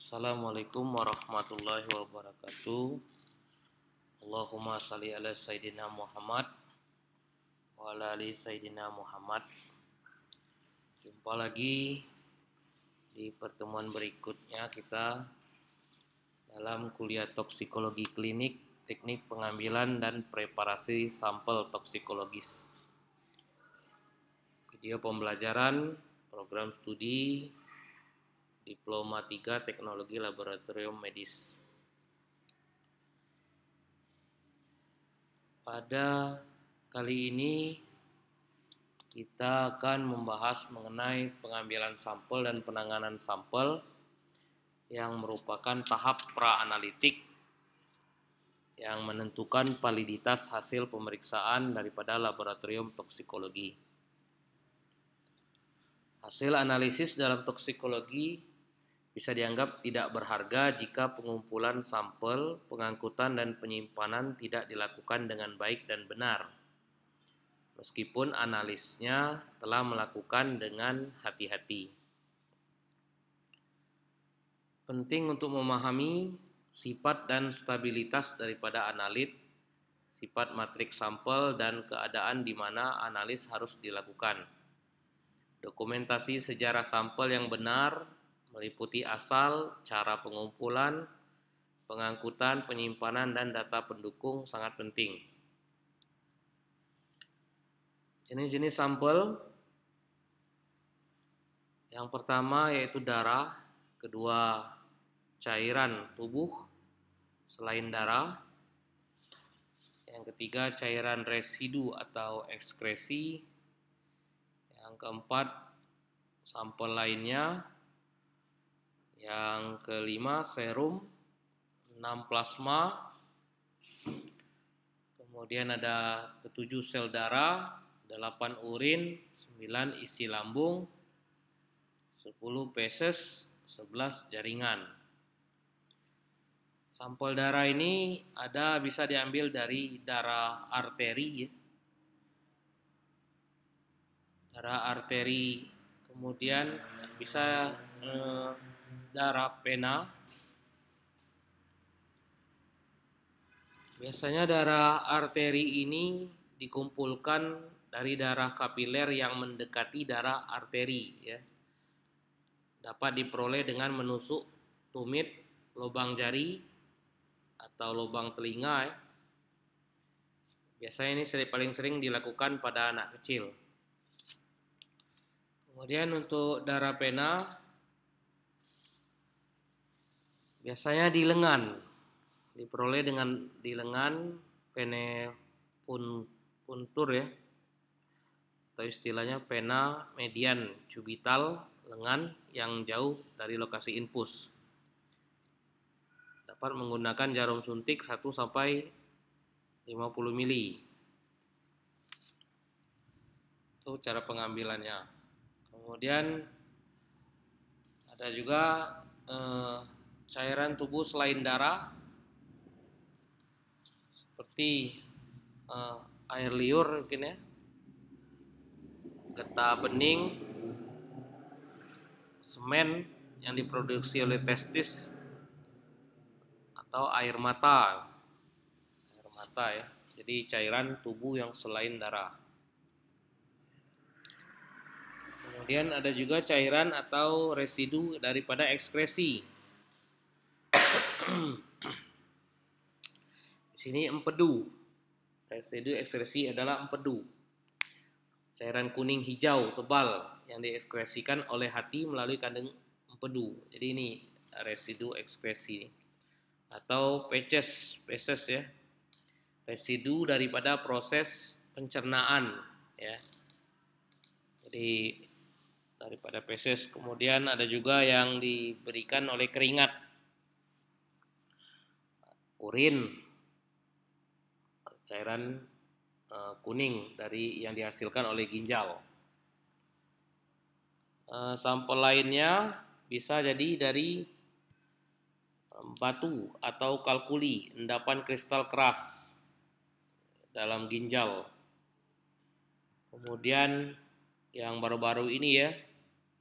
Assalamualaikum warahmatullahi wabarakatuh. Allahumma salli ala Sayyidina Muhammad wa ala ali Sayyidina Muhammad. Jumpa lagi di pertemuan berikutnya kita dalam kuliah toksikologi klinik, teknik pengambilan dan preparasi sampel toksikologis. Video pembelajaran program studi Diploma 3 Teknologi Laboratorium Medis. Pada kali ini kita akan membahas mengenai pengambilan sampel dan penanganan sampel yang merupakan tahap pra-analitik yang menentukan validitas hasil pemeriksaan daripada laboratorium toksikologi. Hasil analisis dalam toksikologi bisa dianggap tidak berharga jika pengumpulan sampel, pengangkutan, dan penyimpanan tidak dilakukan dengan baik dan benar, meskipun analisnya telah melakukan dengan hati-hati. Penting untuk memahami sifat dan stabilitas daripada analit, sifat matriks sampel, dan keadaan di mana analis harus dilakukan. Dokumentasi sejarah sampel yang benar meliputi asal, cara pengumpulan, pengangkutan, penyimpanan, dan data pendukung sangat penting. Jenis-jenis sampel yang pertama yaitu darah, kedua cairan tubuh selain darah, yang ketiga cairan residu atau ekskresi, yang keempat sampel lainnya, yang kelima serum, 6 plasma, kemudian ada ketujuh sel darah, 8 urin, 9 isi lambung, 10 feses, 11 jaringan. Sampel darah ini bisa diambil dari darah arteri, darah arteri, kemudian bisa darah pena. Biasanya darah arteri ini dikumpulkan dari darah kapiler yang mendekati darah arteri, ya. Dapat diperoleh dengan menusuk tumit, lubang jari, atau lubang telinga, ya. Biasanya ini paling sering dilakukan pada anak kecil. Kemudian untuk darah pena biasanya di lengan, diperoleh di lengan, pene puntur, ya, atau istilahnya pena median cubital, lengan yang jauh dari lokasi infus. Dapat menggunakan jarum suntik 1 sampai 50 mili. Itu cara pengambilannya. Kemudian ada juga cairan tubuh selain darah seperti air liur mungkin, ya, getah bening, semen yang diproduksi oleh testis, atau air mata, ya. Jadi cairan tubuh yang selain darah. Kemudian ada juga cairan atau residu daripada ekskresi. Di sini empedu. Residu ekskresi adalah empedu. Cairan kuning hijau tebal yang diekskresikan oleh hati melalui kandung empedu. Jadi ini residu ekskresi. Atau feces, ya. Residu daripada proses pencernaan, ya. Jadi daripada feses. Kemudian ada juga yang diberikan oleh keringat, urin, cairan kuning yang dihasilkan oleh ginjal. Sampel lainnya bisa jadi dari batu atau kalkuli, endapan kristal keras dalam ginjal. Kemudian yang baru-baru ini, ya,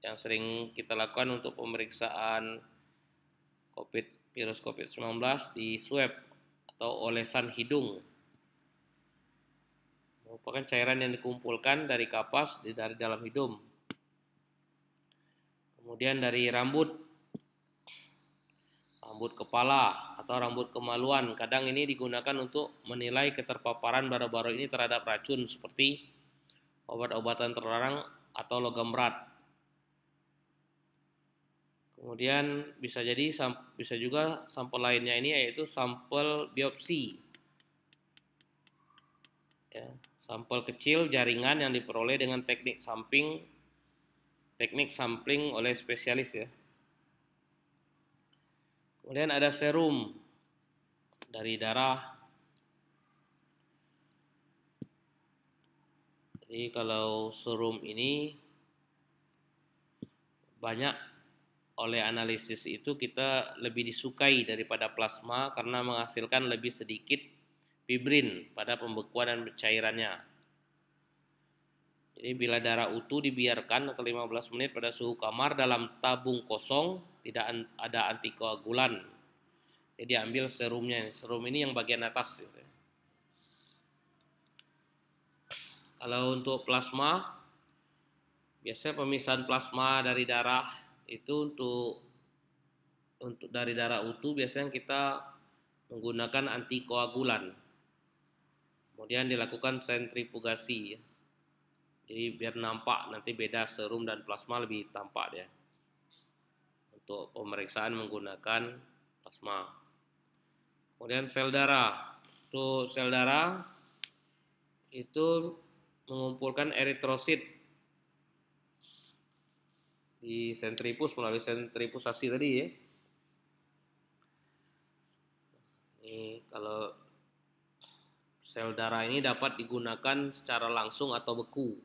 yang sering kita lakukan untuk pemeriksaan virus COVID-19 di swab atau olesan hidung. Merupakan cairan yang dikumpulkan dari kapas dari dalam hidung. Kemudian dari rambut kepala atau rambut kemaluan. Kadang ini digunakan untuk menilai keterpaparan baru-baru ini terhadap racun seperti obat-obatan terlarang atau logam berat. Kemudian bisa juga sampel lainnya ini yaitu sampel biopsi. Ya, sampel kecil jaringan yang diperoleh dengan teknik sampling oleh spesialis ya. Kemudian ada serum dari darah. Jadi kalau serum ini banyak oleh analisis itu kita lebih disukai daripada plasma karena menghasilkan lebih sedikit fibrin pada pembekuan dan cairannya. Jadi bila darah utuh dibiarkan atau 15 menit pada suhu kamar dalam tabung kosong, tidak ada antikoagulan. Jadi ambil serumnya. Serum ini yang bagian atas. Kalau untuk plasma, biasanya pemisahan plasma dari darah itu untuk dari darah utuh biasanya kita menggunakan antikoagulan. Kemudian dilakukan sentrifugasi. Jadi biar nampak nanti beda serum dan plasma lebih tampak ya. Untuk pemeriksaan menggunakan plasma. Kemudian sel darah. Untuk sel darah itu mengumpulkan eritrosit di sentrifus melalui sentrifusasi tadi ya. Ini kalau sel darah ini dapat digunakan secara langsung atau beku.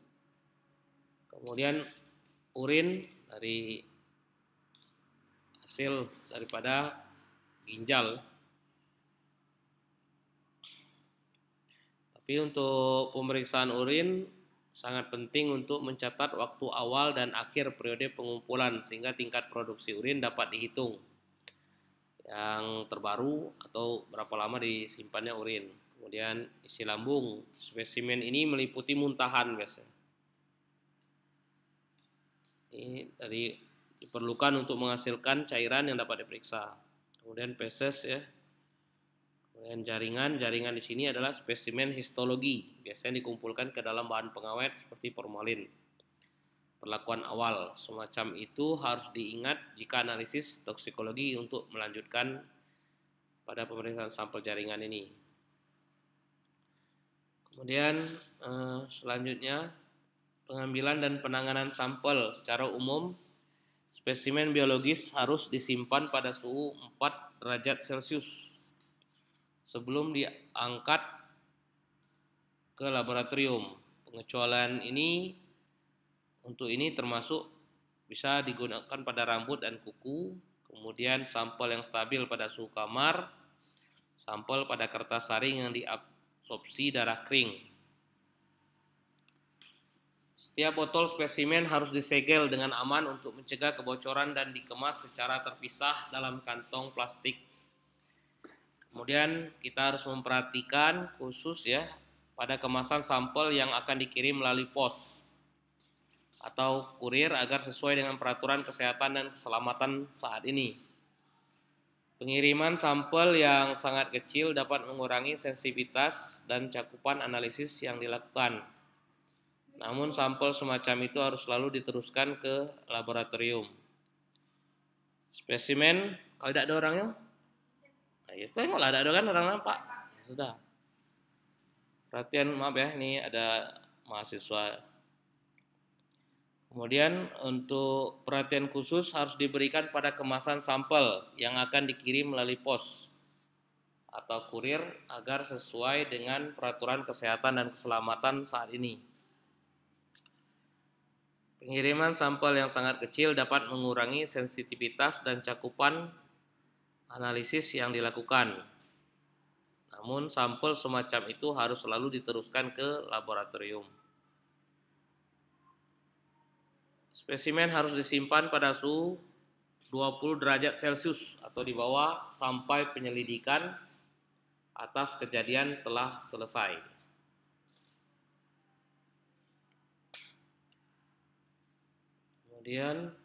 Kemudian urin dari hasil daripada ginjal. Tapi untuk pemeriksaan urin sangat penting untuk mencatat waktu awal dan akhir periode pengumpulan sehingga tingkat produksi urin dapat dihitung. Yang terbaru atau berapa lama disimpannya urin. Kemudian isi lambung. Spesimen ini meliputi muntahan biasanya. Ini diperlukan untuk menghasilkan cairan yang dapat diperiksa. Kemudian feses ya. Kemudian jaringan di sini adalah spesimen histologi. Biasanya dikumpulkan ke dalam bahan pengawet seperti formalin. Perlakuan awal semacam itu harus diingat jika analisis toksikologi untuk melanjutkan pada pemeriksaan sampel jaringan ini. Kemudian selanjutnya pengambilan dan penanganan sampel secara umum. Spesimen biologis harus disimpan pada suhu 4 derajat Celcius sebelum diangkat ke laboratorium. Pengecualian untuk ini termasuk bisa digunakan pada rambut dan kuku, kemudian sampel yang stabil pada suhu kamar, sampel pada kertas saring yang diabsorpsi darah kering. Setiap botol spesimen harus disegel dengan aman untuk mencegah kebocoran dan dikemas secara terpisah dalam kantong plastik. Kemudian kita harus memperhatikan khusus ya pada kemasan sampel yang akan dikirim melalui pos atau kurir agar sesuai dengan peraturan kesehatan dan keselamatan saat ini. Pengiriman sampel yang sangat kecil dapat mengurangi sensitivitas dan cakupan analisis yang dilakukan. Namun sampel semacam itu harus selalu diteruskan ke laboratorium. Spesimen, kalau tidak ada orangnya, nah itu tengoklah ada kan orang nampak. Sudah. Perhatian, maaf ya, ini ada mahasiswa. Kemudian untuk perhatian khusus harus diberikan pada kemasan sampel yang akan dikirim melalui pos atau kurir agar sesuai dengan peraturan kesehatan dan keselamatan saat ini. Pengiriman sampel yang sangat kecil dapat mengurangi sensitivitas dan cakupan analisis yang dilakukan. Namun sampel semacam itu harus selalu diteruskan ke laboratorium. Spesimen harus disimpan pada suhu 20 derajat Celcius atau di bawah sampai penyelidikan atas kejadian telah selesai. Kemudian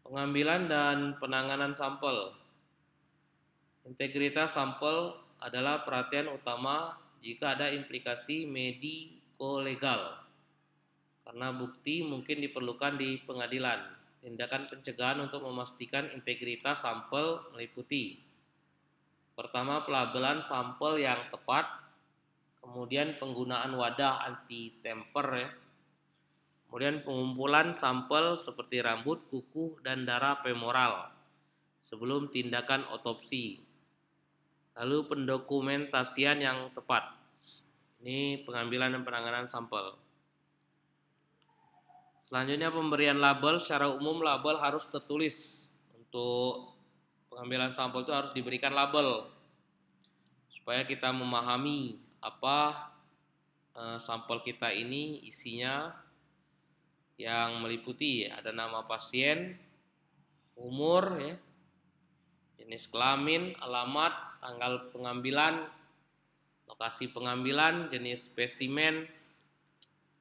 pengambilan dan penanganan sampel. Integritas sampel adalah perhatian utama jika ada implikasi mediko-legal, karena bukti mungkin diperlukan di pengadilan. Tindakan pencegahan untuk memastikan integritas sampel meliputi: pertama, pelabelan sampel yang tepat, kemudian penggunaan wadah anti temper ya. Kemudian pengumpulan sampel seperti rambut, kuku, dan darah femoral sebelum tindakan otopsi. Lalu pendokumentasian yang tepat. Ini pengambilan dan penanganan sampel. Selanjutnya pemberian label. Secara umum label harus tertulis. Untuk pengambilan sampel itu harus diberikan label supaya kita memahami apa sampel kita ini isinya, yang meliputi ada nama pasien, umur ya, jenis kelamin, alamat, tanggal pengambilan, lokasi pengambilan, jenis spesimen,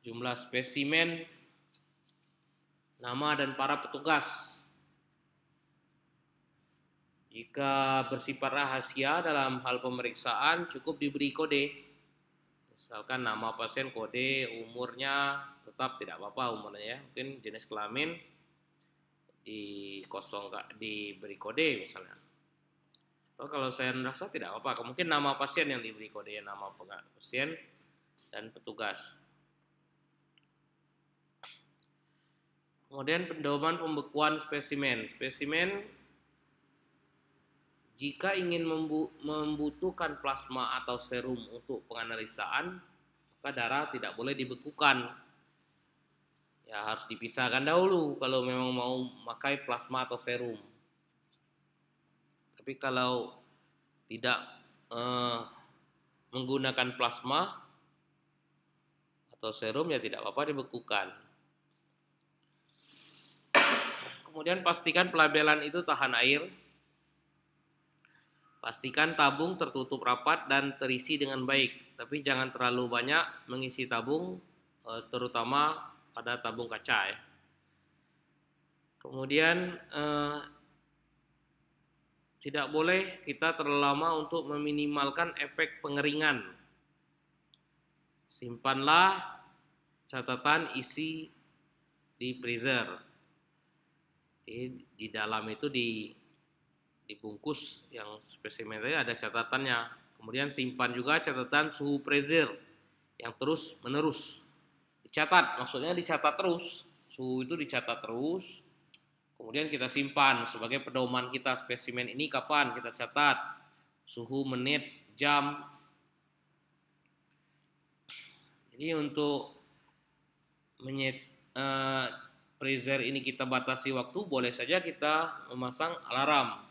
jumlah spesimen, nama dan para petugas. Jika bersifat rahasia dalam hal pemeriksaan, cukup diberi kode. Misalkan nama pasien, kode, umurnya tetap tidak apa-apa umurnya ya. Mungkin jenis kelamin diberi kode misalnya. Atau kalau saya merasa tidak apa-apa, mungkin nama pasien yang diberi kode, nama pasien dan petugas. Kemudian pedoman pembekuan spesimen. Spesimen jika ingin membutuhkan plasma atau serum untuk penganalisaan, maka darah tidak boleh dibekukan. Ya harus dipisahkan dahulu kalau memang mau memakai plasma atau serum. Tapi kalau tidak menggunakan plasma atau serum ya tidak apa-apa dibekukan. Kemudian pastikan pelabelan itu tahan air. Pastikan tabung tertutup rapat dan terisi dengan baik, tapi jangan terlalu banyak mengisi tabung, terutama pada tabung kaca ya. Kemudian tidak boleh kita terlalu lama untuk meminimalkan efek pengeringan. Simpanlah catatan isi di freezer. Di dalam itu dibungkus yang spesimen tadi ada catatannya. Kemudian simpan juga catatan suhu freezer yang terus menerus. Dicatat, maksudnya dicatat terus. Suhu itu dicatat terus. Kemudian kita simpan sebagai pedoman kita, spesimen ini kapan kita catat. Suhu, menit, jam. Jadi untuk freezer ini kita batasi waktu, boleh saja kita memasang alarm.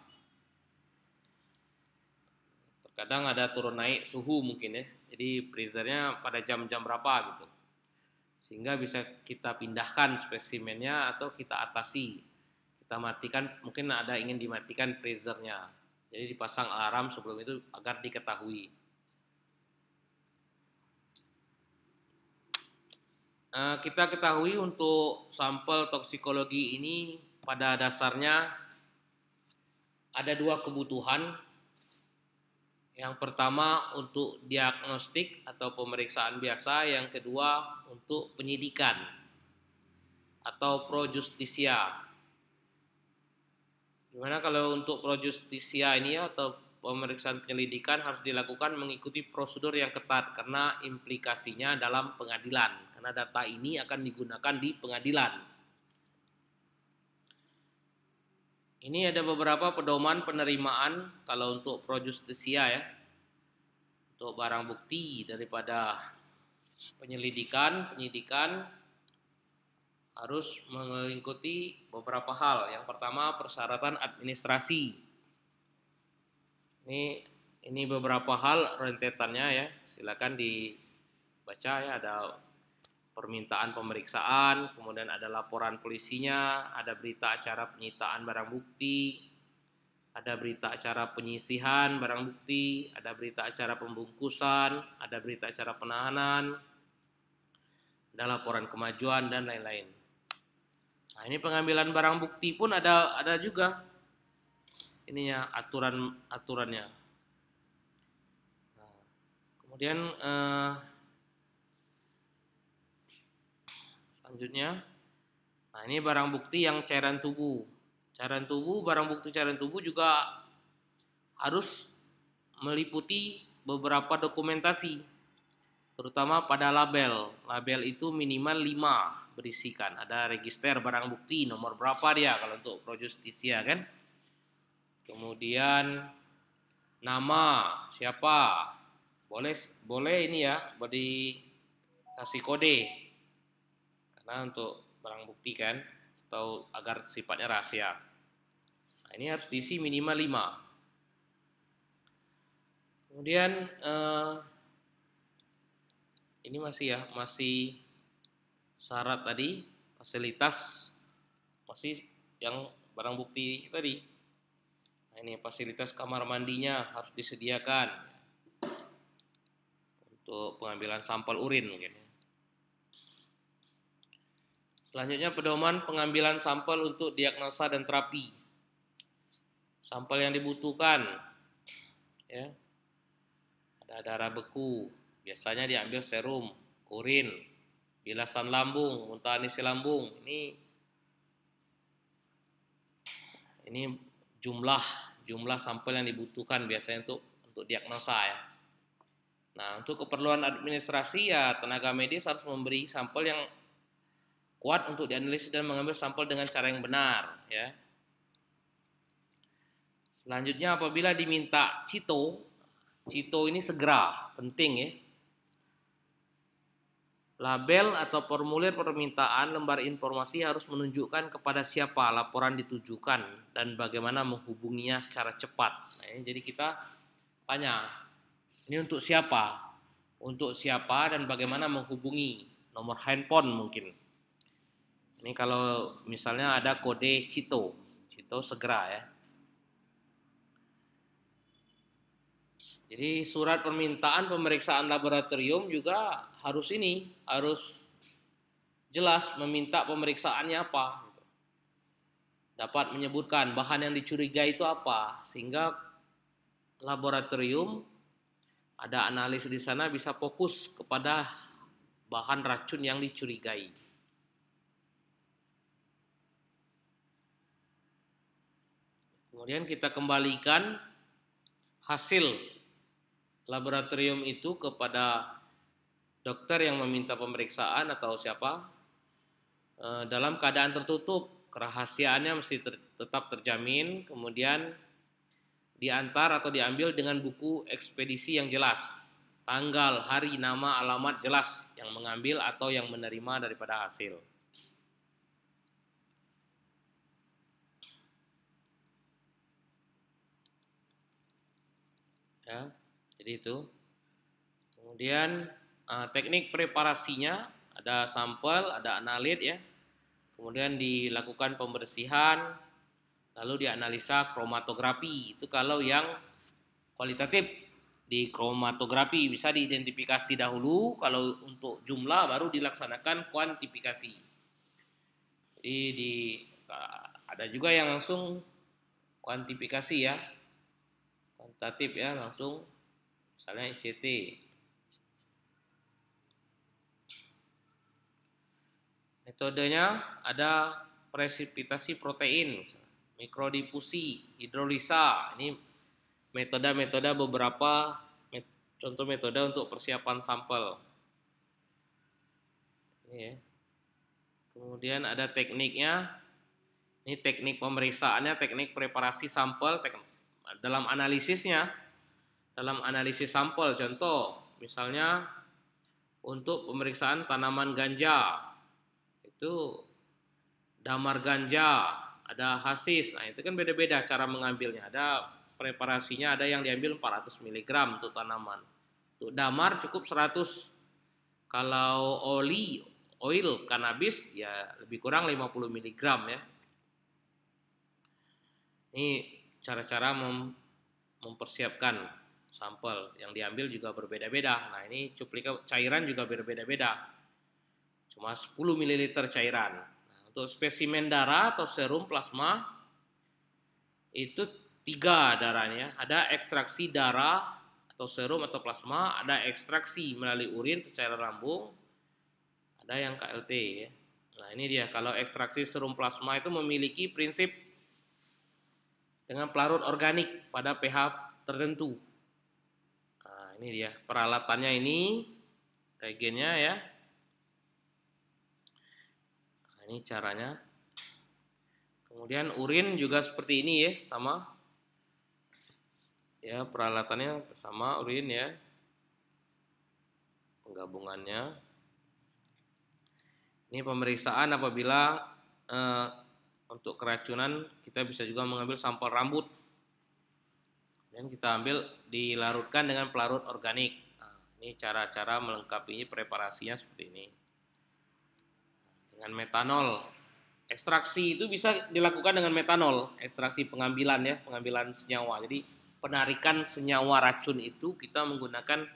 Kadang ada turun naik suhu mungkin ya. Jadi freezernya pada jam-jam berapa gitu. Sehingga bisa kita pindahkan spesimennya atau kita atasi. Kita matikan, mungkin ada ingin dimatikan freezernya. Jadi dipasang alarm sebelum itu agar diketahui. Kita ketahui untuk sampel toksikologi ini pada dasarnya ada dua kebutuhan. Yang pertama untuk diagnostik atau pemeriksaan biasa, yang kedua untuk penyidikan atau pro justisia. Dimana kalau untuk pro justisia ini atau pemeriksaan penyelidikan harus dilakukan mengikuti prosedur yang ketat karena implikasinya dalam pengadilan, karena data ini akan digunakan di pengadilan. Ini ada beberapa pedoman penerimaan kalau untuk pro justisia ya. Untuk barang bukti daripada penyidikan harus mengikuti beberapa hal. Yang pertama persyaratan administrasi. Ini beberapa hal rentetannya ya. Silakan dibaca ya, ada permintaan pemeriksaan, kemudian ada laporan polisinya, ada berita acara penyitaan barang bukti, ada berita acara penyisihan barang bukti, ada berita acara pembungkusan, ada berita acara penahanan, ada laporan kemajuan dan lain-lain. Nah, ini pengambilan barang bukti pun ada juga ininya aturannya. Nah, kemudian selanjutnya, nah ini barang bukti yang cairan tubuh. Barang bukti cairan tubuh juga harus meliputi beberapa dokumentasi, terutama pada label. Label itu minimal 5 berisikan. Ada register barang bukti, nomor berapa dia kalau untuk pro justisia kan. Kemudian nama siapa, boleh ini ya, dikasih kode karena untuk barang bukti kan, atau agar sifatnya rahasia. Nah, ini harus diisi minimal 5. Kemudian ini masih syarat tadi, fasilitas masih yang barang bukti tadi. Nah, ini fasilitas kamar mandinya harus disediakan untuk pengambilan sampel urin mungkin. Selanjutnya pedoman pengambilan sampel untuk diagnosa dan terapi. Sampel yang dibutuhkan, ya, ada darah beku, biasanya diambil serum, urin, bilasan lambung, muntahan isi lambung. Ini jumlah sampel yang dibutuhkan biasanya untuk diagnosa ya. Nah, untuk keperluan administrasi ya tenaga medis harus memberi sampel yang kuat untuk dianalisis dan mengambil sampel dengan cara yang benar ya. Selanjutnya apabila diminta cito ini segera, penting ya. Label atau formulir permintaan lembar informasi harus menunjukkan kepada siapa laporan ditujukan dan bagaimana menghubunginya secara cepat. Nah, jadi kita tanya, ini untuk siapa? Untuk siapa dan bagaimana menghubungi? Nomor handphone mungkin. Ini kalau misalnya ada kode cito segera ya. Jadi surat permintaan pemeriksaan laboratorium juga harus jelas meminta pemeriksaannya apa. Dapat menyebutkan bahan yang dicurigai itu apa, sehingga laboratorium ada analis di sana bisa fokus kepada bahan racun yang dicurigai. Kemudian kita kembalikan hasil laboratorium itu kepada dokter yang meminta pemeriksaan atau siapa, dalam keadaan tertutup, kerahasiaannya mesti tetap terjamin. Kemudian diantar atau diambil dengan buku ekspedisi yang jelas, tanggal, hari, nama, alamat jelas yang mengambil atau yang menerima daripada hasil. Ya. Jadi itu. Kemudian teknik preparasinya ada sampel, ada analit ya. Kemudian dilakukan pembersihan, lalu dianalisa kromatografi. Itu kalau yang kualitatif di kromatografi bisa diidentifikasi dahulu, kalau untuk jumlah baru dilaksanakan kuantifikasi. Jadi ada juga yang langsung kuantifikasi ya. Kuantitatif ya langsung. Misalnya ICT. Metodenya ada presipitasi protein, mikrodifusi, hidrolisa. Ini metode beberapa contoh metode untuk persiapan sampel. Ini ya. Kemudian ada tekniknya. Ini teknik pemeriksaannya, teknik preparasi sampel, dalam analisisnya. Dalam analisis sampel, contoh misalnya untuk pemeriksaan tanaman ganja, itu damar ganja, ada hasis. Nah, itu kan beda-beda cara mengambilnya. Ada preparasinya, ada yang diambil 400 mg untuk tanaman. Untuk damar cukup 100. Kalau oli oil cannabis ya lebih kurang 50 mg ya. Ini cara-cara mempersiapkan sampel yang diambil juga berbeda-beda. Nah, ini cuplikan cairan juga berbeda-beda. Cuma 10 ml cairan. Nah, untuk spesimen darah atau serum plasma itu 3 darahnya. Ada ekstraksi darah atau serum atau plasma, ada ekstraksi melalui urin atau cairan lambung, ada yang KLT ya. Nah, ini dia, kalau ekstraksi serum plasma itu memiliki prinsip dengan pelarut organik pada pH tertentu. Nah, ini dia peralatannya, ini reagennya ya. Nah, ini caranya. Kemudian urin juga seperti ini ya, sama. Ya, peralatannya sama urin ya. Penggabungannya. Ini pemeriksaan apabila untuk keracunan kita bisa juga mengambil sampel rambut. Dan kita ambil dilarutkan dengan pelarut organik. Nah, ini cara-cara melengkapi preparasinya seperti ini. Dengan metanol. Ekstraksi itu bisa dilakukan dengan metanol, ekstraksi pengambilan ya, pengambilan senyawa. Jadi penarikan senyawa racun itu kita menggunakan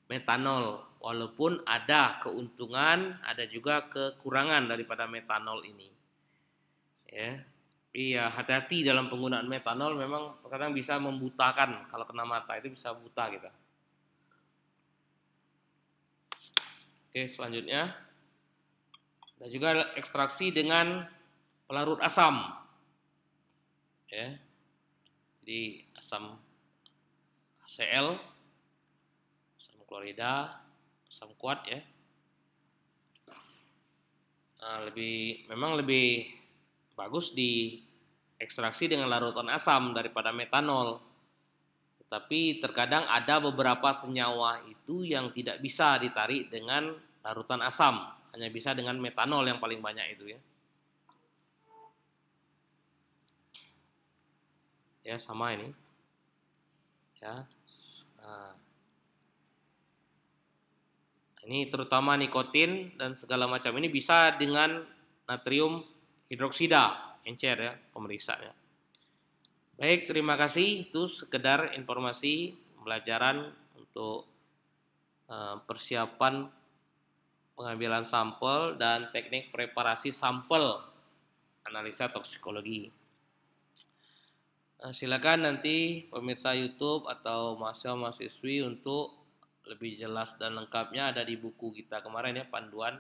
metanol. Walaupun ada keuntungan, ada juga kekurangan daripada metanol ini. Ya. Tapi ya hati-hati dalam penggunaan metanol, memang terkadang bisa membutakan, kalau kena mata itu bisa buta kita. Oke, selanjutnya ada juga ekstraksi dengan pelarut asam. Ya. Jadi asam HCl, asam klorida, asam kuat ya. Nah, memang lebih bagus di ekstraksi dengan larutan asam daripada metanol. Tetapi terkadang ada beberapa senyawa itu yang tidak bisa ditarik dengan larutan asam, hanya bisa dengan metanol yang paling banyak itu ya. Ya, sama ini. Ya. Nah, ini terutama nikotin dan segala macam ini bisa dengan natrium hidroksida, encer ya pemeriksaannya. Baik, terima kasih. Itu sekedar informasi pembelajaran untuk persiapan pengambilan sampel dan teknik preparasi sampel analisa toksikologi. Silakan nanti pemirsa YouTube atau mahasiswa-mahasiswi untuk lebih jelas dan lengkapnya ada di buku kita kemarin ya, panduan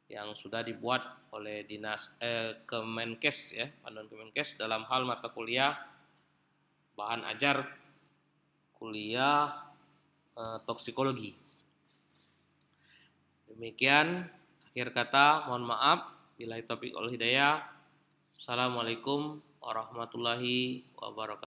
yang sudah dibuat oleh Dinas Kemenkes ya, panduan Kemenkes dalam hal mata kuliah bahan ajar kuliah toksikologi. Demikian akhir kata, mohon maaf billahi taufiq wal hidayah. Assalamualaikum warahmatullahi wabarakatuh.